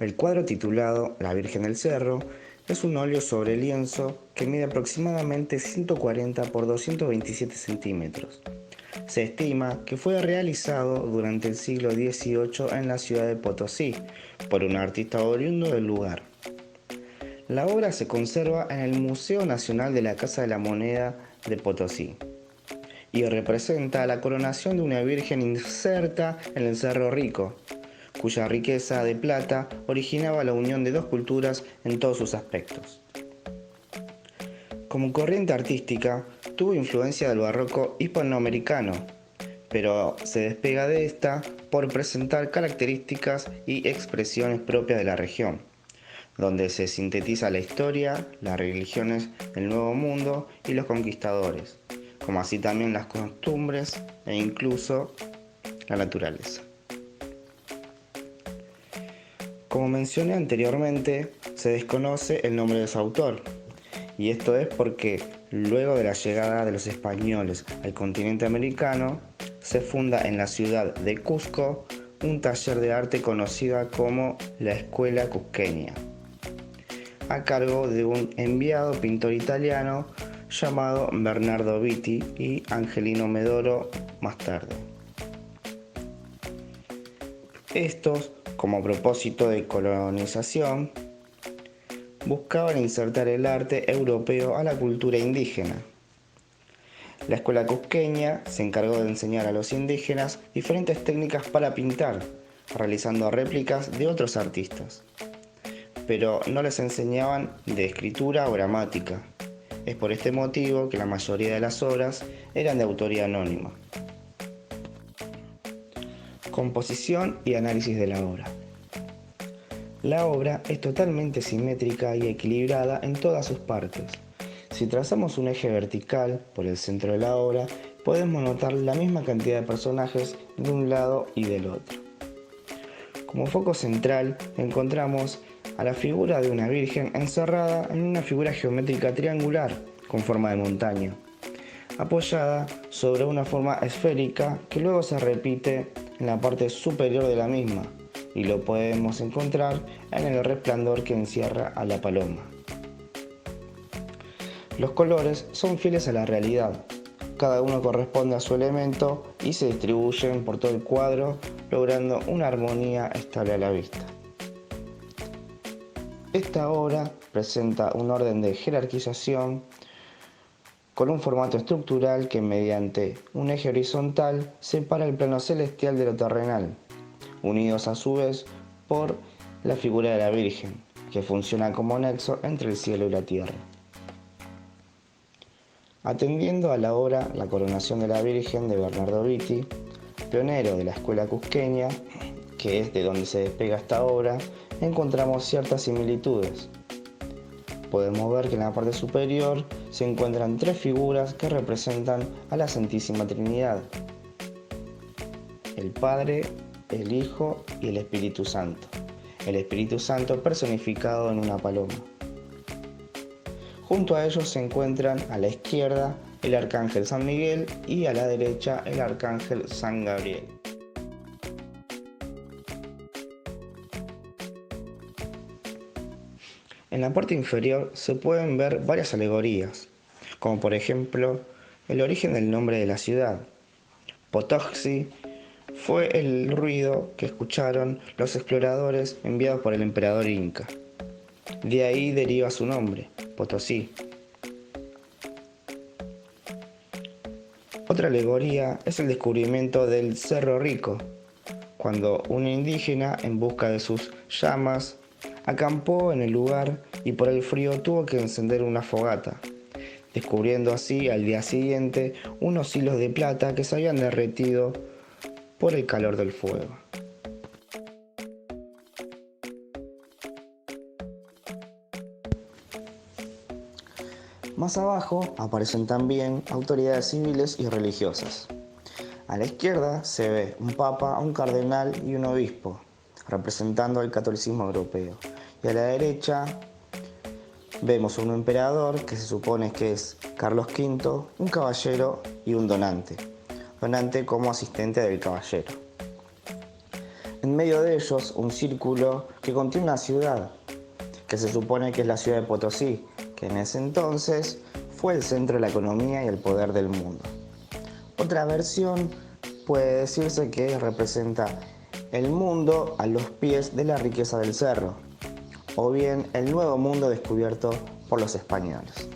El cuadro titulado La Virgen del Cerro es un óleo sobre lienzo que mide aproximadamente 140 por 227 centímetros. Se estima que fue realizado durante el siglo XVIII en la ciudad de Potosí por un artista oriundo del lugar. La obra se conserva en el Museo Nacional de la Casa de la Moneda de Potosí y representa la coronación de una virgen inserta en el Cerro Rico, cuya riqueza de plata originaba la unión de dos culturas en todos sus aspectos. Como corriente artística, tuvo influencia del barroco hispanoamericano, pero se despega de esta por presentar características y expresiones propias de la región, donde se sintetiza la historia, las religiones del Nuevo Mundo y los conquistadores, como así también las costumbres e incluso la naturaleza. Como mencioné anteriormente, se desconoce el nombre de su autor, y esto es porque luego de la llegada de los españoles al continente americano, se funda en la ciudad de Cusco un taller de arte conocida como la Escuela Cusqueña, a cargo de un enviado pintor italiano llamado Bernardo Vitti y Angelino Medoro más tarde. Estos, como propósito de colonización, buscaban insertar el arte europeo a la cultura indígena. La escuela cusqueña se encargó de enseñar a los indígenas diferentes técnicas para pintar, realizando réplicas de otros artistas, pero no les enseñaban de escritura o gramática. Es por este motivo que la mayoría de las obras eran de autoría anónima. Composición y análisis de la obra. La obra es totalmente simétrica y equilibrada en todas sus partes. Si trazamos un eje vertical por el centro de la obra, podemos notar la misma cantidad de personajes de un lado y del otro. Como foco central encontramos a la figura de una virgen encerrada en una figura geométrica triangular con forma de montaña, apoyada sobre una forma esférica que luego se repite en la parte superior de la misma, y lo podemos encontrar en el resplandor que encierra a la paloma. Los colores son fieles a la realidad, cada uno corresponde a su elemento y se distribuyen por todo el cuadro, logrando una armonía estable a la vista. Esta obra presenta un orden de jerarquización con un formato estructural que mediante un eje horizontal separa el plano celestial de lo terrenal, unidos a su vez por la figura de la Virgen, que funciona como nexo entre el cielo y la tierra. Atendiendo a la obra La Coronación de la Virgen de Bernardo Vitti, pionero de la escuela cusqueña, que es de donde se despega esta obra, encontramos ciertas similitudes. Podemos ver que en la parte superior se encuentran tres figuras que representan a la Santísima Trinidad: el Padre, el Hijo y el Espíritu Santo. El Espíritu Santo personificado en una paloma. Junto a ellos se encuentran a la izquierda el Arcángel San Miguel y a la derecha el Arcángel San Gabriel. En la parte inferior se pueden ver varias alegorías, como por ejemplo el origen del nombre de la ciudad. Potosí fue el ruido que escucharon los exploradores enviados por el emperador inca. De ahí deriva su nombre, Potosí. Otra alegoría es el descubrimiento del Cerro Rico, cuando un indígena, en busca de sus llamas, acampó en el lugar y por el frío tuvo que encender una fogata, descubriendo así al día siguiente unos hilos de plata que se habían derretido por el calor del fuego. Más abajo aparecen también autoridades civiles y religiosas. A la izquierda se ve un papa, un cardenal y un obispo, representando el catolicismo europeo. Y a la derecha vemos un emperador que se supone que es Carlos V, un caballero y un donante. Donante como asistente del caballero. En medio de ellos, un círculo que contiene una ciudad, que se supone que es la ciudad de Potosí, que en ese entonces fue el centro de la economía y el poder del mundo. Otra versión puede decirse que representa el mundo a los pies de la riqueza del cerro, o bien el nuevo mundo descubierto por los españoles.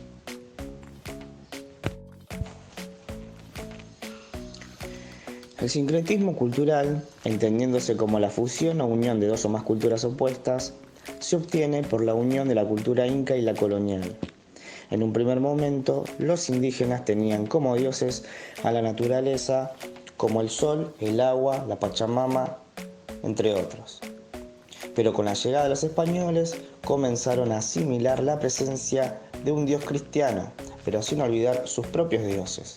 El sincretismo cultural, entendiéndose como la fusión o unión de dos o más culturas opuestas, se obtiene por la unión de la cultura inca y la colonial. En un primer momento, los indígenas tenían como dioses a la naturaleza, como el sol, el agua, la Pachamama, entre otros. Pero con la llegada de los españoles comenzaron a asimilar la presencia de un dios cristiano, pero sin olvidar sus propios dioses.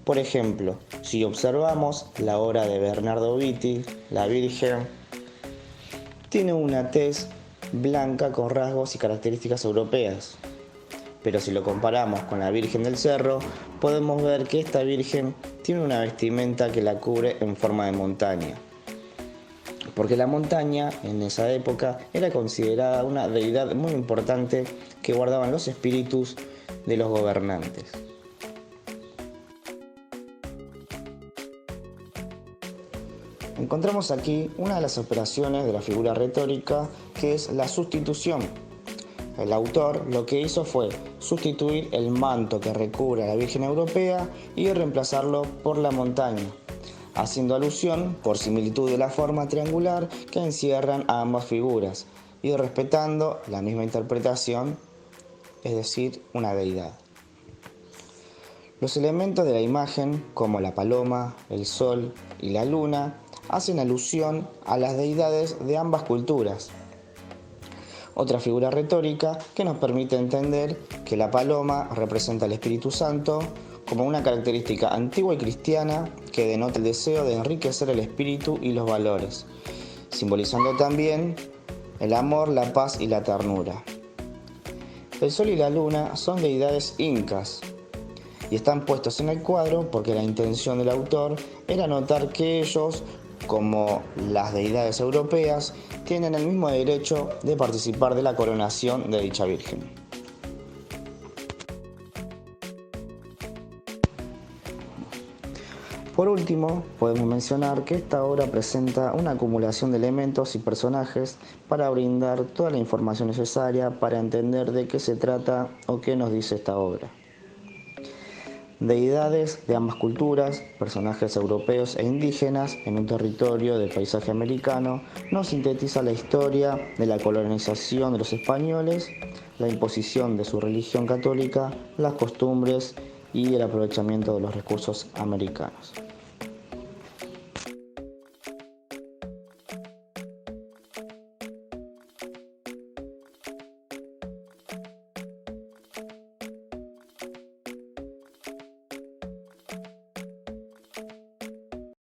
Por ejemplo, si observamos la obra de Bernardo Vitti, la Virgen, tiene una tez blanca con rasgos y características europeas. Pero si lo comparamos con la Virgen del Cerro, podemos ver que esta Virgen tiene una vestimenta que la cubre en forma de montaña. Porque la montaña en esa época era considerada una deidad muy importante que guardaban los espíritus de los gobernantes. Encontramos aquí una de las operaciones de la figura retórica, que es la sustitución. El autor lo que hizo fue sustituir el manto que recubre a la Virgen Europea y reemplazarlo por la montaña, haciendo alusión, por similitud de la forma triangular que encierran a ambas figuras, y respetando la misma interpretación, es decir, una deidad. Los elementos de la imagen, como la paloma, el sol y la luna, hacen alusión a las deidades de ambas culturas. Otra figura retórica que nos permite entender que la paloma representa al Espíritu Santo como una característica antigua y cristiana que denota el deseo de enriquecer el espíritu y los valores, simbolizando también el amor, la paz y la ternura. El sol y la luna son deidades incas y están puestos en el cuadro porque la intención del autor era notar que ellos, como las deidades europeas, tienen el mismo derecho de participar de la coronación de dicha Virgen. Por último, podemos mencionar que esta obra presenta una acumulación de elementos y personajes para brindar toda la información necesaria para entender de qué se trata o qué nos dice esta obra. Deidades de ambas culturas, personajes europeos e indígenas en un territorio del paisaje americano, nos sintetiza la historia de la colonización de los españoles, la imposición de su religión católica, las costumbres y el aprovechamiento de los recursos americanos.